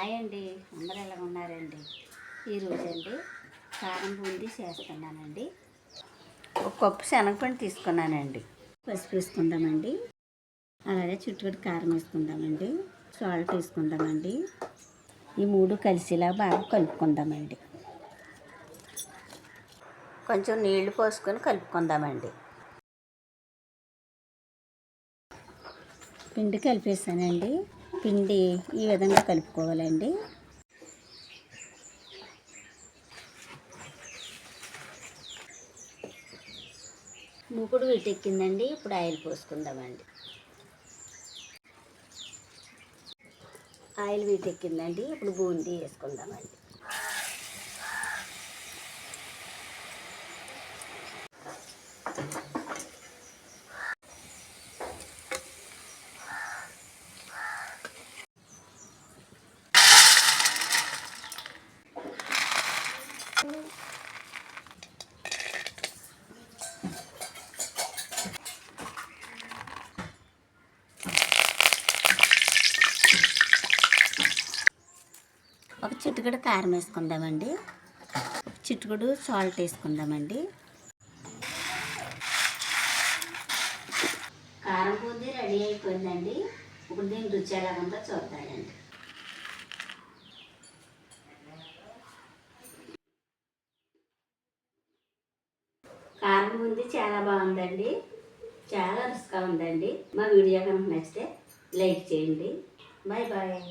Hi అండి, అందరూ ఎలా ఉన్నారండి? ఈరోజండి కారం బూందీ చేస్తున్నానండి. ఒక కప్పు శనగపిండి తీసుకున్నానండి. పసుపు వేసుకుందామండి. అలాగే చుట్టుపక్కల కారం వేసుకుందామండి. సాల్ట్ వేసుకుందామండి. ఈ మూడు కలిసిలా బాగా కలుపుకుందామండి. కొంచెం నీళ్లు పోసుకొని కలుపుకుందామండి. పిండి కలిపేసానండి. పిండి ఈ విధంగా కలుపుకోవాలండి. మూకుడు వీటెక్కిందండి. ఇప్పుడు ఆయిల్ పోసుకుందామండి. ఆయిల్ వీటెక్కిందండి. ఇప్పుడు బూందీ వేసుకుందామండి. ఒక చిటికెడు కారం వేసుకుందామండి. ఒక చిటికెడు సాల్ట్ వేసుకుందామండి. కారం బూందీ రెడీ అయిపోయిందండి. ఇప్పుడు దీని రుచి ఎలా ఉందో చూద్దామండి. కారం బూందీ చాలా బాగుందండి. చాలా రుచిగా ఉందండి. మా వీడియో కనుక నచ్చితే లైక్ చేయండి. Bye bye.